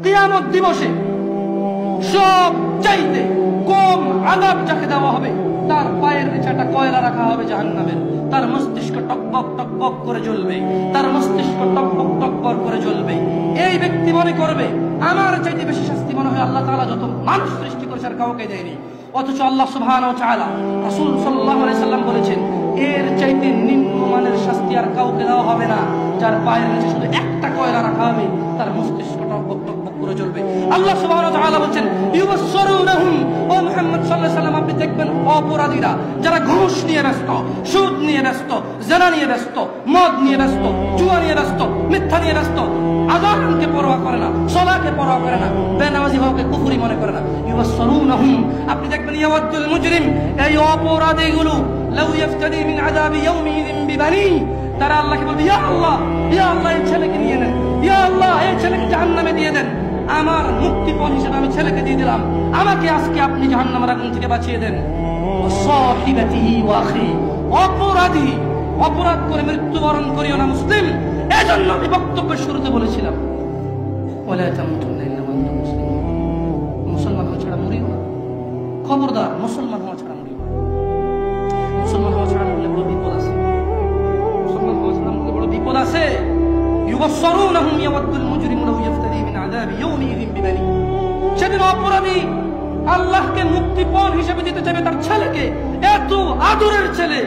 কিয়ামত দিবসে সব চাইতে কম আযাব যাকে দেওয়া হবে তার পায়ের নিচে একটা কয়লা রাখা হবে জাহান্নামের, তার মস্তিষ্ক টকবক টকবক করে জ্বলবে, তার মস্তিষ্ক টকবক টকবক করে জ্বলবে। এই ব্যক্তি মনে করবে আমার চাইতে বেশি শাস্তি মনে হয় আল্লাহ তাআলা যত মানুষ সৃষ্টি করেছে আর কাউকে দেয়নি, অথচ আল্লাহ সুবহানাহু ওয়া তাআলা রাসূল সাল্লাল্লাহু আলাইহি সাল্লাম বলেছেন এর চাইতে নিম্নমানের শাস্তি আর কাউকে দেওয়া হবে না, যার পায়ের নিচে শুধু একটা কয়লা রাখা হবে তার মস্তিষ্ক টকবক টকবক করে জ্বলবে। আল্লাহ সুবহানাহু ওয়া তাআলা বলেন ইউবাসসিরুনহুম, ও মুহাম্মদ সাল্লাল্লাহু আলাইহি সাল্লাম আপনি দেখবেন অপরাধীরা যারা ঘুষ নিয়ে ব্যস্ত, সুদ নিয়ে ব্যস্ত, জিনা নিয়ে ব্যস্ত, মদ নিয়ে ব্যস্ত, জুয়া নিয়ে ব্যস্ত, মিথ্যা নিয়ে ব্যস্ত, আযানকে পরোয়া করে না, সালাতকে পরোয়া করে না, বেনামাজি হওয়াকে কুফরি মনে করে না। ইউবাসসিরুনহুম, আপনি দেখবেন ইয়াওয়াদুল মুজরিম, এই অপরাধীগুলো লাউ ইফতাদি মিন আযাবি ইয়াউমিযিন বিবানি, তারা আল্লাহকে বলবে ইয়া আল্লাহ এই ছেলেকে নিয়ে নেন, ইয়া আল্লাহ এই ছেলেকে জাহান্নামে দিয়ে দেন, আমার মুক্তিপণ হিসেবে আমি ছেলেকে দিয়ে দিলাম, আমাকে আজকে আপনি জাহান্নামের আগুন থেকে বাঁচিয়ে দেন। সাহিবাতিহি ওয়া আখি, অপরাধী অপরাধ করে মৃত্যুবরণ করিও না মুসলিম। এজন্য আমি বক্তব্যের শুরুতে বলেছিলাম ওয়ালা তামুতুন্না ইল্লা ওয়া আনতুম মুসলিমুন, মুসলমান হওয়া ছাড়া মরিও না, খবরদার মুসলমান হওয়া ছাড়া মরিও না। মুসলমান হওয়া ছাড়া মরলে বড় বিপদ আছে, মুসলমান হওয়া ছাড়া মরলে বড় বিপদ আছে। ইউবাসসিরুনহুম ইয়াওয়াদুল মুজরিমু লাউ ইফতাদি মিন আযাবি ইয়াউমিযিন বিবানি, সেদিন অপরাধী আল্লাহকে মুক্তিপণ হিসেবে দিতে চাইবে তার ছেলেকে, এত আদরের ছেলে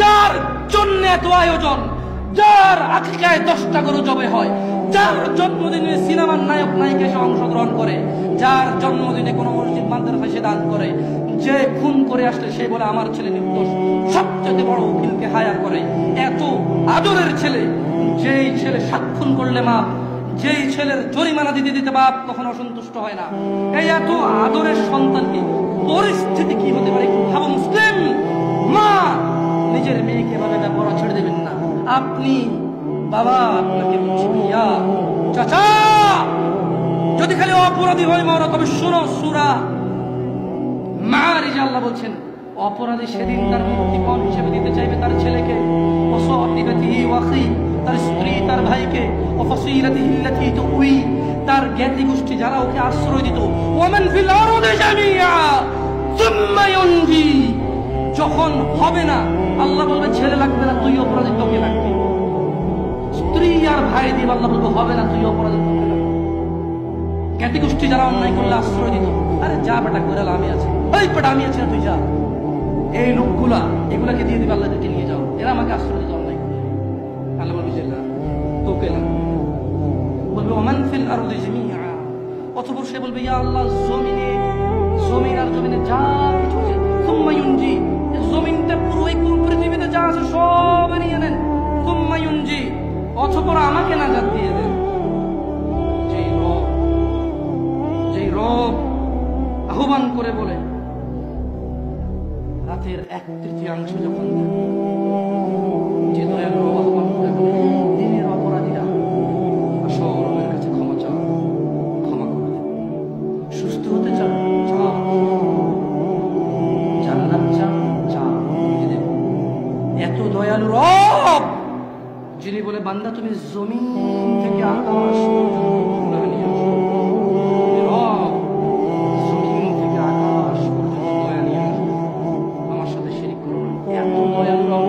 যার জন্য এত আয়োজন, যার আকিকায় 10টা গরু জবে হয়, যার জন্মদিনে সিনেমার নায়ক নায়িকা এসে অংশগ্রহণ করে, যার জন্মদিনে কোনো মসজিদ মাদ্রাসায় সে দান করে, যে খুন করে আসলে সে বলে আমার ছেলে নির্দোষ, সবচেয়ে বড় উকিলকে হায়ার করে। এত আদরের ছেলে, যেই ছেলে 7 খুন করলে মাপ, যেই ছেলের জরিমানা দিতে দিতে বাপ কখনো অসন্তুষ্ট হয় না, এই এত আদরের সন্তানকে পরিস্থিতি কি হতে পারে একটু ভাবো মুসলিম। মা নিজের মেয়েকে এভাবে ব্যবহার ছেড়ে দেবেন না। আপনি বাবা, আপনাকে বলছি ভাইয়া, চাচা, যদি খালি অপরাধী হয় মরো, তবে শোনো সূরা মারিজ আল্লাহ বলছেন অপরাধী সেদিন তার মুক্তিপণ হিসেবে দিতে চাইবে তার ছেলেকে, ওয়াসাহিবাতিহি ওয়া আখি, তার স্ত্রী তার ভাইকে, ওয়াফাসিলাতিহি আল্লাতী তুই, তার জ্ঞাতি গোষ্ঠী যারা ওকে আশ্রয় দিত, ওয়ামান ফিল আরদি জামিআ সুম্মা ইউনজি, যখন হবে না আল্লাহ বলবে ছেলে লাগবে না, তুই অপরাধী, তোকে লাগবে। স্ত্রী আর ভাই দিয়ে আল্লাহ বলবে হবে না, তুই অপরাধী, তোকে লাগবে। জ্ঞাতি গোষ্ঠী যারা অন্যায় করলে আশ্রয় দিত, আরে যা বেটা করে আমি আছি, ওই বেটা আমি আছি না, তুই যা। এই লোকগুলা এগুলাকে দিয়ে দিবে আল্লাহকে নিয়ে যাও, এরা আমাকে আশ্রয় দিত অন্যায় করে। আল্লাহ বলবে যে তোকে লাগবে, বলবে ওমান ফিল আরদি জামিআ, অতঃপর সে বলবে ইয়া আল্লাহ জমিন আর জমিনে যা কিছু আছে, সুম্মা ইউনজি, জমিনটা পুরো এই পৃথিবীতে যা আছে সব নিয়ে নেন, সুম্মা ইউনজি, অতঃপর আমাকে নাজাত দিয়ে দেন। যেই রব আহ্বান করে বলে রাতের 1/3 যখন যে দয়ালু রব আহ্বান করে বলে দিনের অপরাধীরা আসো রবের কাছে ক্ষমা চাও, ক্ষমা করে দেন, সুস্থ হতে চান চাও, জান্নাত চান চাও, দেব। এত দয়ালু রব যিনি বলে বান্দা তুমি জমিন থেকে আকাশ পর্যন্ত নিয়ে আসো, রব জমিন থেকে আকাশ পর্যন্ত দয়া নিয়ে আসো, আমার সাথে শিরিক করো না। এত দয়ালু রব,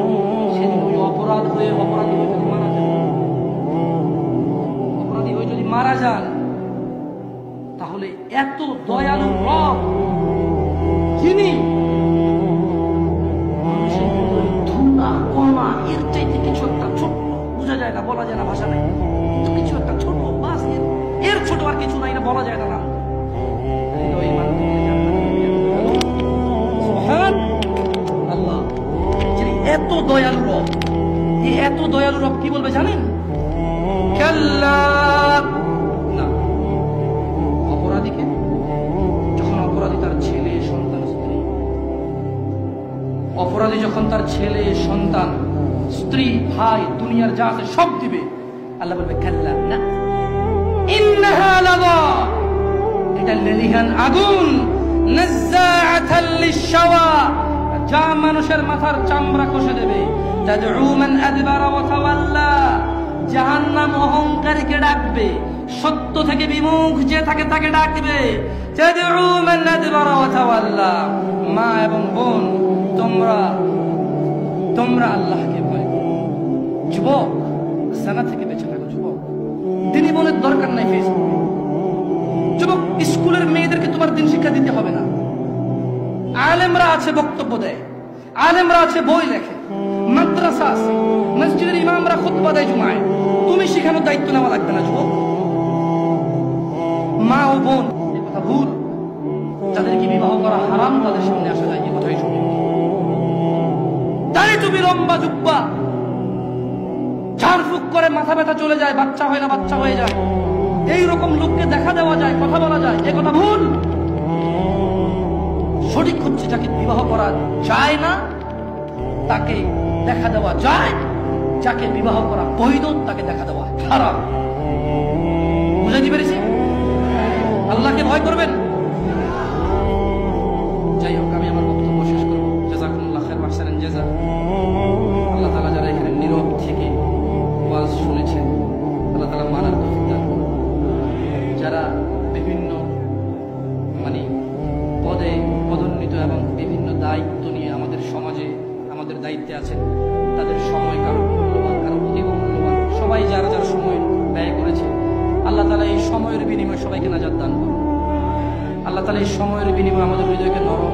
সেদিন ওই অপরাধী হয়ে যদি মারা যান, অপরাধী হয়ে যদি মারা যান, তাহলে এত দয়ালু রব যিনি মানুষের ভিতরে ধুলা কণা এর চাইতে কিছু একটা ছোট্ট, বোঝা যায় না, বলা যায় না, ভাষা নাই, কিছু একটা ছোট, বাস এর ছোট আর কিছু নাই, না বলা যায় না। আল্লাহ যিনি এত দয়ালু রব, এই এত দয়ালু রব কি বলবে জানেন? কাল্লা, না, অপরাধীকে যখন অপরাধী তার ছেলে সন্তান স্ত্রী, অপরাধী যখন তার ছেলে সন্তান স্ত্রী ভাই দুনিয়ার যা আছে সব দিবে, আল্লাহ বলবে কাল্লা, না, ইন্নাহা লাযা, এটা লেলিহান আগুন, নাযাআতাল লিশশাওয়া, যা মানুষের মাথার চামড়া কষে দেবে, তাদউ মান আদবারা ওয়া তাওয়াল্লা, জাহান্নাম অহংকারীকে ডাকবে, সত্য থেকে বিমুখ যে থাকে তাকে ডাকবে। তাদউ মান আদবারা ওয়া তাওয়াল্লা। মা এবং বোন, তোমরা আল্লাহকে ভয় করো। যুবক, জানা থেকে বেঁচে থাকো। যুবক, দিনই বোনের দরকার নাই ফেসবুকে। যুবক, স্কুলের মেয়েদেরকে তোমার দিন শিক্ষা দিতে হবে না। আলেমরা আছে, বক্তব্য দেয়, আলেমরা আছে, বই লেখে, মাদ্রাসা আছে, মসজিদের ইমামরা খুতবা দেয় জুমায়। তুমি শেখানোর দায়িত্ব নেওয়া লাগবে না। যুবক, মা ও বোন, এ কথা ভুল। যাদেরকে বিবাহ করা হারাম তাদের সামনে আসা যায়, এ কথাই শুনি। তাই তুমি লম্বা জুব্বা ঝাড়ফুঁক করে মাথা ব্যথা চলে যায়, বাচ্চা হয় না বাচ্চা হয়ে যায়, এইরকম লোককে দেখা দেওয়া যায়, কথা বলা যায়, এ কথা ভুল। সঠিক হচ্ছে যাকে বিবাহ করা যায় না তাকে দেখা দেওয়া যায়, যাকে বিবাহ করা বৈধ তাকে দেখা দেওয়া হারাম। বুঝাইতে পেরেছি? আল্লাহকে ভয় করবেন। যাই হোক, আমি আমার বক্তব্য শেষ করবো। জাযাকুমুল্লাহ খাইর ওয়া আহসানাল জাযা। আল্লাহ তাআলা যারা এখানে নীরব থেকে ওয়াজ শুনেছেন, আল্লাহ তাআলা মানার তৌফিক দান করুন। যারা বিভিন্ন পদে পদোন্নীত এবং বিভিন্ন দায়িত্ব নিয়ে আমাদের সমাজে আমাদের দায়িত্বে আছেন, তাদের সময় কারো মূল্যবান, কারো অতীব মূল্যবান, সবাই যারা যারা সময় ব্যয় করেছে, আল্লাহ তাআলা এই সময়ের বিনিময়ে সবাইকে নাজাত দান করুন। আল্লাহ তাআলা এই সময়ের বিনিময়ে আমাদের হৃদয়কে নরম